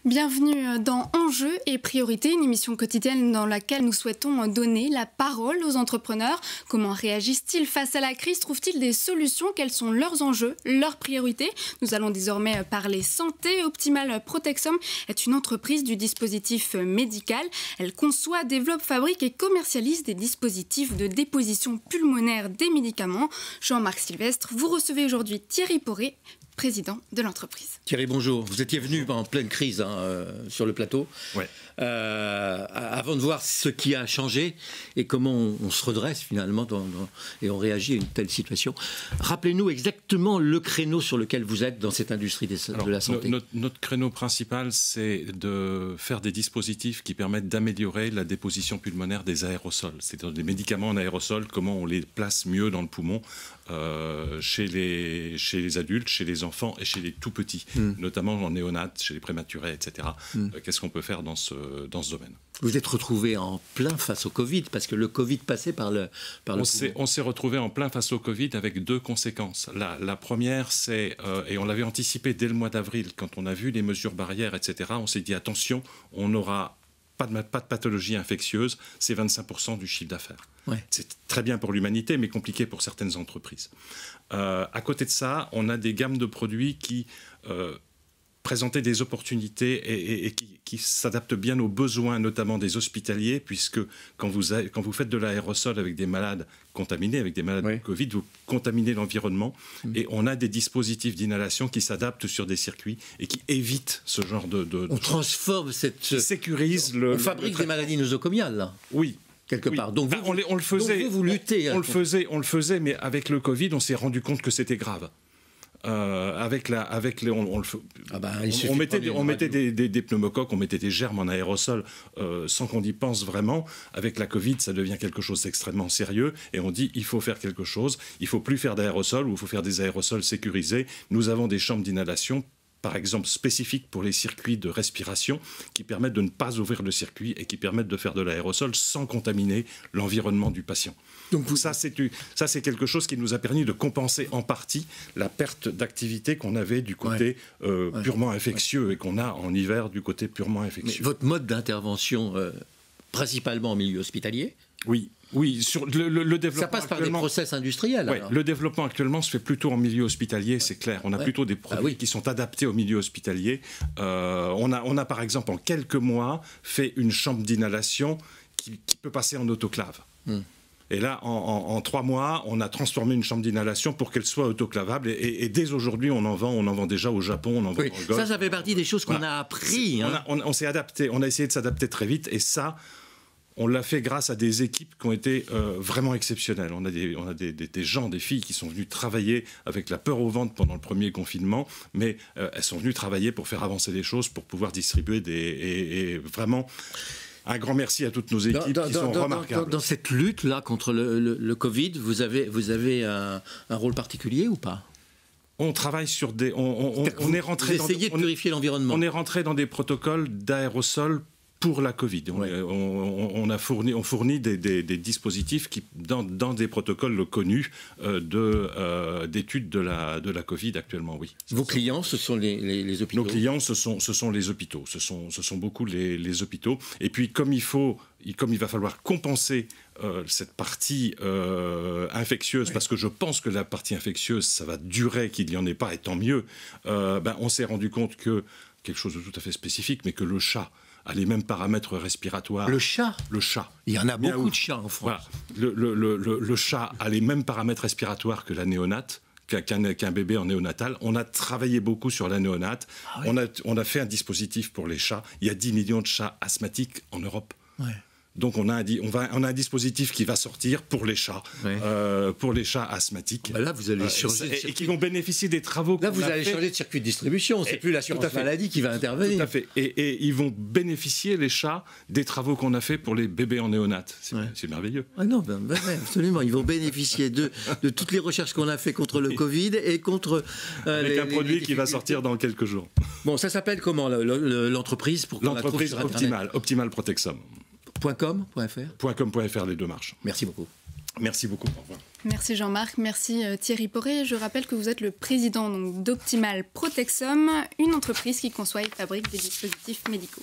Bienvenue dans Enjeux et Priorités, une émission quotidienne dans laquelle nous souhaitons donner la parole aux entrepreneurs. Comment réagissent-ils face à la crise? Trouvent-ils des solutions? Quels sont leurs enjeux, leurs priorités? Nous allons désormais parler santé. Optimal Protexom est une entreprise du dispositif médical. Elle conçoit, développe, fabrique et commercialise des dispositifs de déposition pulmonaire des médicaments. Jean-Marc Sylvestre, vous recevez aujourd'hui Thierry Poré, président de l'entreprise. Thierry, bonjour. Vous étiez venu en pleine crise sur le plateau. Ouais. Avant de voir ce qui a changé et comment on se redresse finalement et on réagit à une telle situation, rappelez-nous exactement le créneau sur lequel vous êtes dans cette industrie de la santé. Notre créneau principal, c'est de faire des dispositifs qui permettent d'améliorer la déposition pulmonaire des aérosols. C'est-à-dire des médicaments en aérosol, comment on les place mieux dans le poumon chez les adultes, chez les enfants et chez les tout-petits, notamment en néonates, chez les prématurés, etc. Qu'est-ce qu'on peut faire dans ce domaine? Vous êtes retrouvé en plein face au Covid, parce que le Covid passait par le on s'est retrouvé en plein face au Covid avec deux conséquences. La première, c'est, et on l'avait anticipé dès le mois d'avril, quand on a vu les mesures barrières, etc., on s'est dit, attention, on n'aura pas de pathologie infectieuse, c'est 25% du chiffre d'affaires. Ouais. C'est très bien pour l'humanité, mais compliqué pour certaines entreprises. À côté de ça, on a des gammes de produits qui présenter des opportunités et qui s'adaptent bien aux besoins, notamment des hospitaliers, puisque quand vous faites de l'aérosol avec des malades contaminés, avec des malades de Covid, vous contaminez l'environnement. Et on a des dispositifs d'inhalation qui s'adaptent sur des circuits et qui évitent ce genre on transforme qui sécurise on fabrique des maladies nosocomiales, là. Oui. Quelque part. Donc on le faisait. Donc vous luttez. On le faisait, mais avec le Covid, on s'est rendu compte que c'était grave. On mettait des pneumocoques, on mettait des germes en aérosol sans qu'on y pense vraiment. Avec la Covid, ça devient quelque chose d'extrêmement sérieux et on dit il faut faire quelque chose. Il ne faut plus faire d'aérosol ou il faut faire des aérosols sécurisés. Nous avons des chambres d'inhalation, par exemple spécifiques pour les circuits de respiration, qui permettent de ne pas ouvrir le circuit et qui permettent de faire de l'aérosol sans contaminer l'environnement du patient. Donc ça, c'est quelque chose qui nous a permis de compenser en partie la perte d'activité qu'on avait du côté purement infectieux et qu'on a en hiver du côté purement infectieux. Mais votre mode d'intervention, principalement en milieu hospitalier? Oui, sur le développement. Ça passe par des process industriels. Ouais, le développement actuellement se fait plutôt en milieu hospitalier, c'est clair. On a plutôt des produits qui sont adaptés au milieu hospitalier. On a par exemple en quelques mois fait une chambre d'inhalation qui peut passer en autoclave. Et là, en 3 mois, on a transformé une chambre d'inhalation pour qu'elle soit autoclavable. Et dès aujourd'hui, on en vend déjà au Japon, on en vend en Golfe. Ça fait partie des choses qu'on a appris. On s'est adapté, on a essayé de s'adapter très vite. Et ça, on l'a fait grâce à des équipes qui ont été vraiment exceptionnelles. On a des gens, des filles qui sont venues travailler avec la peur au ventre pendant le premier confinement, mais elles sont venues travailler pour faire avancer les choses, pour pouvoir distribuer et vraiment... Un grand merci à toutes nos équipes qui sont remarquables. Dans cette lutte-là contre le Covid, vous avez un rôle particulier ou pas? On travaille sur des... On est rentré vous essayez de purifier l'environnement. On est rentré dans des protocoles d'aérosol pour la Covid. On fournit des dispositifs qui, dans des protocoles connus d'études de la Covid actuellement, oui. Vos clients, ce sont les hôpitaux? Nos clients, ce sont les hôpitaux. Ce sont beaucoup les hôpitaux. Et puis, comme il va falloir compenser cette partie infectieuse, parce que je pense que la partie infectieuse, ça va durer, qu'il n'y en ait pas, et tant mieux, on s'est rendu compte que, quelque chose de tout à fait spécifique, mais que le chat a les mêmes paramètres respiratoires. Le chat? Le chat. Il y en a beaucoup de chats en France. Voilà. Le chat a les mêmes paramètres respiratoires que la néonate, qu'un bébé en néonatal. On a travaillé beaucoup sur la néonate. On a fait un dispositif pour les chats. Il y a 10 millions de chats asthmatiques en Europe. Donc on a un dispositif qui va sortir pour les chats asthmatiques. Là, vous allez changer et qui vont bénéficier des travaux. Là, vous allez changer de circuit de distribution. C'est plus l'assurance maladie qui va intervenir. Tout à fait. Et ils vont bénéficier, les chats, des travaux qu'on a fait pour les bébés en néonate. C'est merveilleux. Ah non, absolument. Ils vont bénéficier de toutes les recherches qu'on a fait contre le Covid et contre avec un produit qui va sortir dans quelques jours. Bon, ça s'appelle comment l'entreprise? L'entreprise Optimal Protexom. .com.fr .com.fr, les deux marches. Merci beaucoup. Merci beaucoup. Au revoir. Merci Jean-Marc, merci Thierry Poré. Je rappelle que vous êtes le président d'Optimal Protexum, une entreprise qui conçoit et fabrique des dispositifs médicaux.